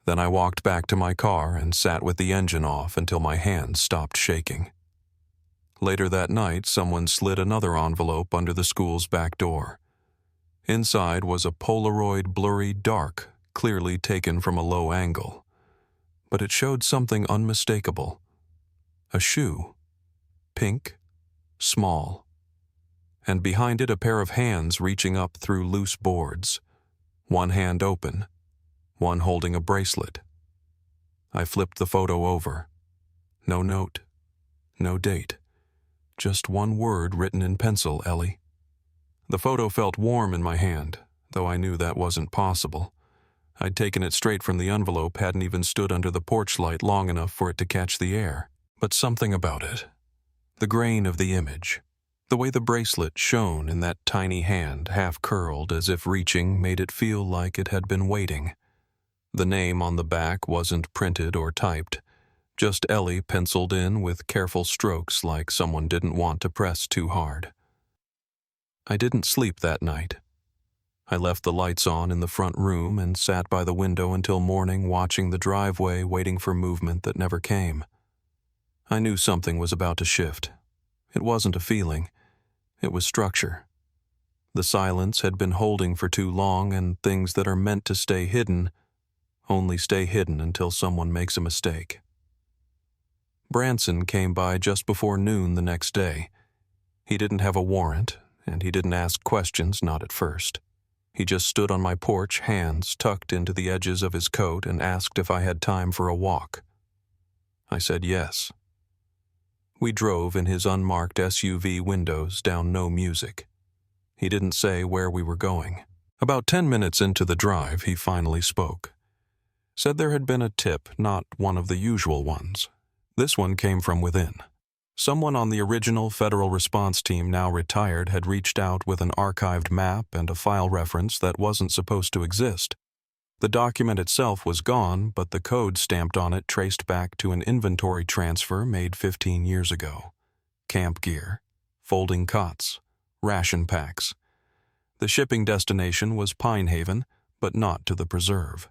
Then I walked back to my car and sat with the engine off until my hands stopped shaking. Later that night, someone slid another envelope under the school's back door. Inside was a Polaroid blurry dark, clearly taken from a low angle. But it showed something unmistakable. A shoe. Pink, small. And behind it a pair of hands reaching up through loose boards. One hand open, one holding a bracelet. I flipped the photo over. No note, no date. Just one word written in pencil, Ellie. The photo felt warm in my hand, though I knew that wasn't possible. I'd taken it straight from the envelope, hadn't even stood under the porch light long enough for it to catch the air. But something about it, the grain of the image, the way the bracelet shone in that tiny hand, half curled as if reaching, made it feel like it had been waiting. The name on the back wasn't printed or typed, just Ellie penciled in with careful strokes like someone didn't want to press too hard. I didn't sleep that night. I left the lights on in the front room and sat by the window until morning, watching the driveway, waiting for movement that never came. I knew something was about to shift. It wasn't a feeling. It was structure. The silence had been holding for too long, and things that are meant to stay hidden only stay hidden until someone makes a mistake. Branson came by just before noon the next day. He didn't have a warrant, and he didn't ask questions, not at first. He just stood on my porch, hands tucked into the edges of his coat, and asked if I had time for a walk. I said yes. We drove in his unmarked SUV windows down No Music. He didn't say where we were going. About 10 minutes into the drive, he finally spoke. Said there had been a tip, not one of the usual ones. This one came from within. Someone on the original federal response team, now retired, had reached out with an archived map and a file reference that wasn't supposed to exist. The document itself was gone, but the code stamped on it traced back to an inventory transfer made 15 years ago. Camp gear, folding cots, ration packs. The shipping destination was Pine Haven, but not to the preserve.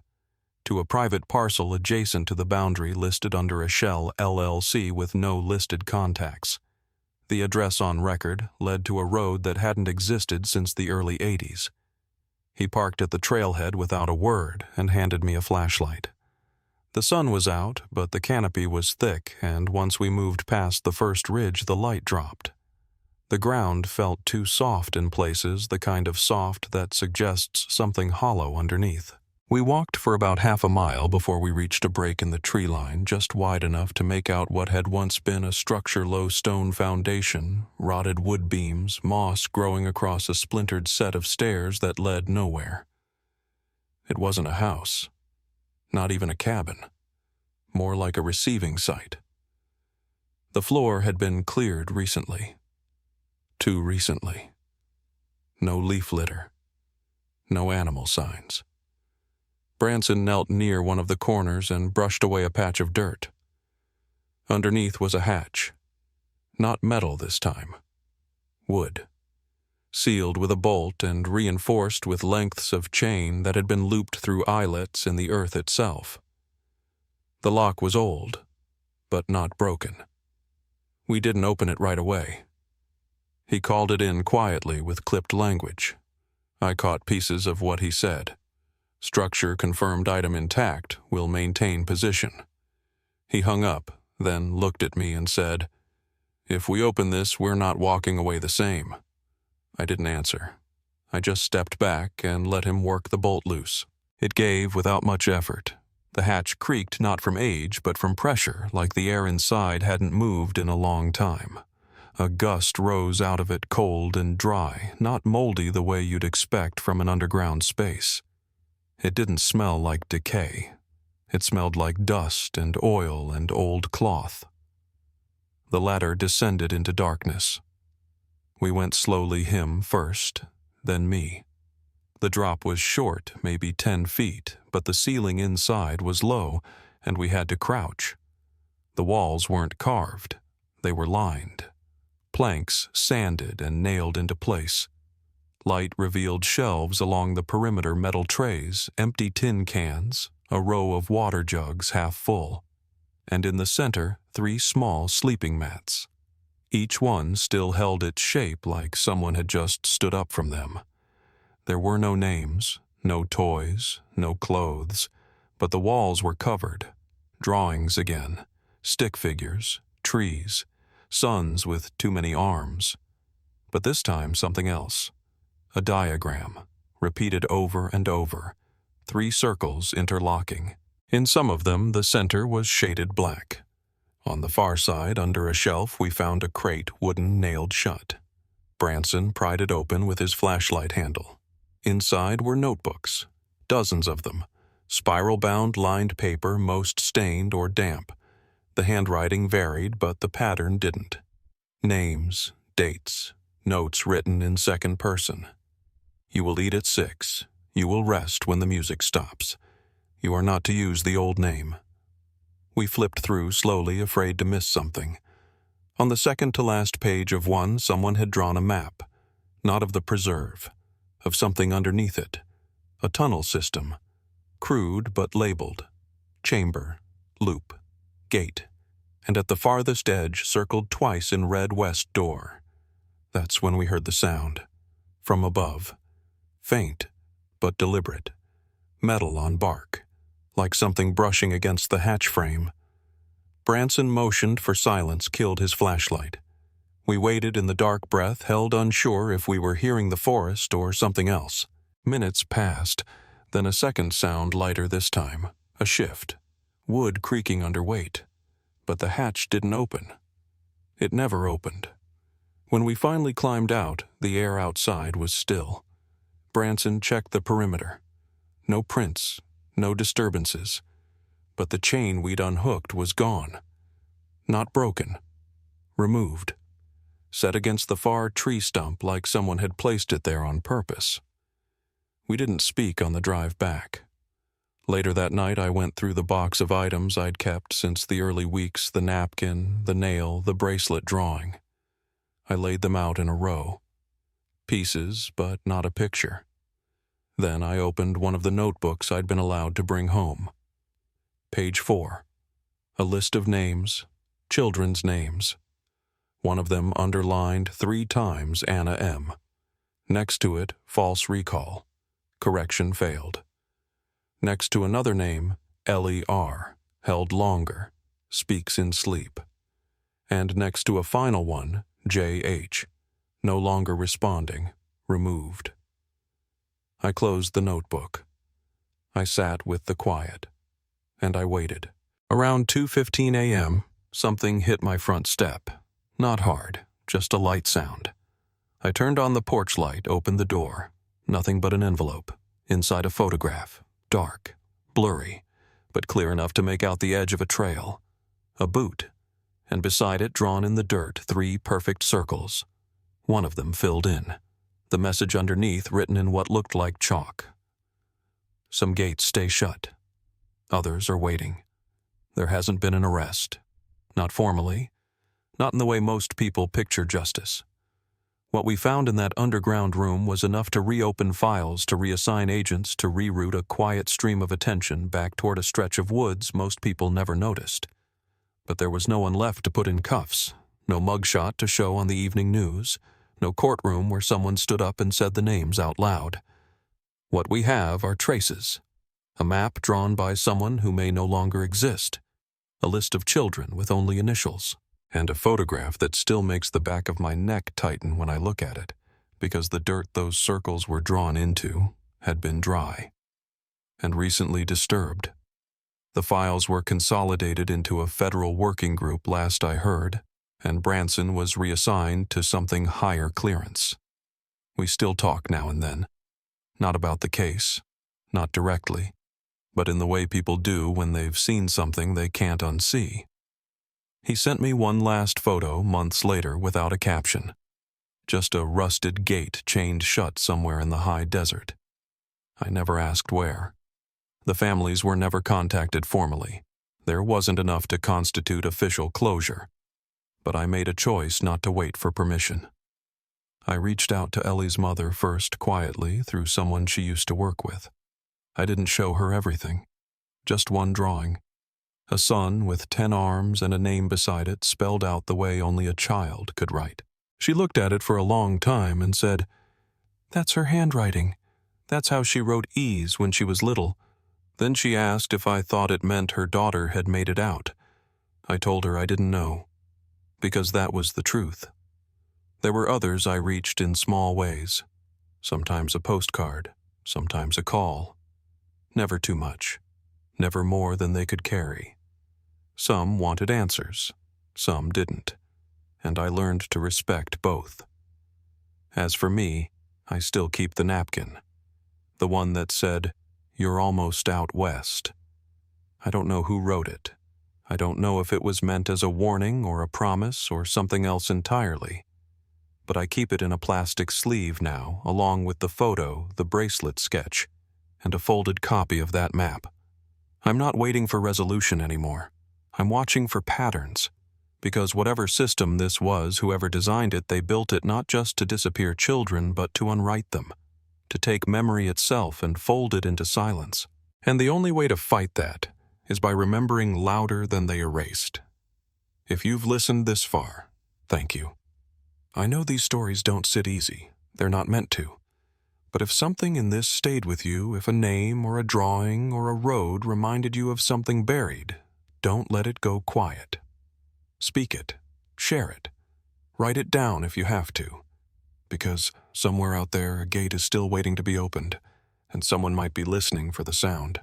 To a private parcel adjacent to the boundary listed under a Shell LLC with no listed contacts. The address on record led to a road that hadn't existed since the early 80s. He parked at the trailhead without a word and handed me a flashlight. The sun was out, but the canopy was thick, and once we moved past the first ridge, the light dropped. The ground felt too soft in places, the kind of soft that suggests something hollow underneath. We walked for about half a mile before we reached a break in the tree line, just wide enough to make out what had once been a structure-low stone foundation, rotted wood beams, moss growing across a splintered set of stairs that led nowhere. It wasn't a house, not even a cabin, more like a receiving site. The floor had been cleared recently. Too recently. No leaf litter. No animal signs. Branson knelt near one of the corners and brushed away a patch of dirt. Underneath was a hatch. Not metal this time. Wood. Sealed with a bolt and reinforced with lengths of chain that had been looped through eyelets in the earth itself. The lock was old, but not broken. We didn't open it right away. He called it in quietly with clipped language. I caught pieces of what he said. Structure confirmed, item intact, will maintain position. He hung up, then looked at me and said, "If we open this, we're not walking away the same." I didn't answer. I just stepped back and let him work the bolt loose. It gave without much effort. The hatch creaked not from age, but from pressure, like the air inside hadn't moved in a long time. A gust rose out of it, cold and dry, not moldy the way you'd expect from an underground space. It didn't smell like decay. It smelled like dust and oil and old cloth. The ladder descended into darkness. We went slowly, him first, then me. The drop was short, maybe 10 feet, but the ceiling inside was low, and we had to crouch. The walls weren't carved. They were lined. Planks sanded and nailed into place. Light revealed shelves along the perimeter, metal trays, empty tin cans, a row of water jugs half full, and in the center, 3 small sleeping mats. Each one still held its shape like someone had just stood up from them. There were no names, no toys, no clothes, but the walls were covered. Drawings again, stick figures, trees, suns with too many arms. But this time something else. A diagram, repeated over and over, 3 circles interlocking. In some of them, the center was shaded black. On the far side, under a shelf, we found a crate, wooden, nailed shut. Branson pried it open with his flashlight handle. Inside were notebooks, dozens of them, spiral-bound lined paper, most stained or damp. The handwriting varied, but the pattern didn't. Names, dates, notes written in second person. You will eat at 6. You will rest when the music stops. You are not to use the old name. We flipped through slowly, afraid to miss something. On the second to last page of one, someone had drawn a map, not of the preserve, of something underneath it. A tunnel system, crude but labeled. Chamber, loop, gate, and at the farthest edge circled twice in red west door. That's when we heard the sound. From above. Faint, but deliberate. Metal on bark, like something brushing against the hatch frame. Branson motioned for silence, killed his flashlight. We waited in the dark breath, held unsure if we were hearing the forest or something else. Minutes passed, then a second sound, lighter this time. A shift. Wood creaking under weight. But the hatch didn't open. It never opened. When we finally climbed out, the air outside was still. Branson checked the perimeter. No prints, no disturbances. But the chain we'd unhooked was gone. Not broken. Removed. Set against the far tree stump like someone had placed it there on purpose. We didn't speak on the drive back. Later that night, I went through the box of items I'd kept since the early weeks, the napkin, the nail, the bracelet drawing. I laid them out in a row. Pieces, but not a picture. Then I opened one of the notebooks I'd been allowed to bring home. Page 4. A list of names, children's names. One of them underlined 3 times Anna M. Next to it, false recall. Correction failed. Next to another name, Ellie R. Held longer. Speaks in sleep. And next to a final one, J.H. No longer responding. Removed. I closed the notebook. I sat with the quiet. And I waited. Around 2:15 a.m., something hit my front step. Not hard, just a light sound. I turned on the porch light, opened the door. Nothing but an envelope. Inside a photograph. Dark, blurry, but clear enough to make out the edge of a trail. A boot. And beside it, drawn in the dirt, 3 perfect circles. One of them filled in. The message underneath written in what looked like chalk. Some gates stay shut. Others are waiting. There hasn't been an arrest. Not formally. Not in the way most people picture justice. What we found in that underground room was enough to reopen files, to reassign agents, to reroute a quiet stream of attention back toward a stretch of woods most people never noticed. But there was no one left to put in cuffs, no mugshot to show on the evening news, no courtroom where someone stood up and said the names out loud. What we have are traces, a map drawn by someone who may no longer exist, a list of children with only initials, and a photograph that still makes the back of my neck tighten when I look at it, because the dirt those circles were drawn into had been dry and recently disturbed. The files were consolidated into a federal working group last I heard, and Branson was reassigned to something higher clearance. We still talk now and then, not about the case, not directly, but in the way people do when they've seen something they can't unsee. He sent me one last photo months later without a caption, just a rusted gate chained shut somewhere in the high desert. I never asked where. The families were never contacted formally. There wasn't enough to constitute official closure. But I made a choice not to wait for permission. I reached out to Ellie's mother first quietly through someone she used to work with. I didn't show her everything, just one drawing. A sun with 10 arms and a name beside it spelled out the way only a child could write. She looked at it for a long time and said, "That's her handwriting. That's how she wrote E's when she was little." Then she asked if I thought it meant her daughter had made it out. I told her I didn't know, because that was the truth. There were others I reached in small ways, sometimes a postcard, sometimes a call. Never too much, never more than they could carry. Some wanted answers, some didn't, and I learned to respect both. As for me, I still keep the napkin, the one that said, "You're almost out west." I don't know who wrote it. I don't know if it was meant as a warning or a promise or something else entirely. But I keep it in a plastic sleeve now, along with the photo, the bracelet sketch, and a folded copy of that map. I'm not waiting for resolution anymore. I'm watching for patterns. Because whatever system this was, whoever designed it, they built it not just to disappear children, but to unwrite them, to take memory itself and fold it into silence. And the only way to fight that is by remembering louder than they erased. If you've listened this far, thank you. I know these stories don't sit easy. They're not meant to. But if something in this stayed with you, if a name or a drawing or a road reminded you of something buried, don't let it go quiet. Speak it. Share it. Write it down if you have to. Because somewhere out there, a gate is still waiting to be opened, and someone might be listening for the sound.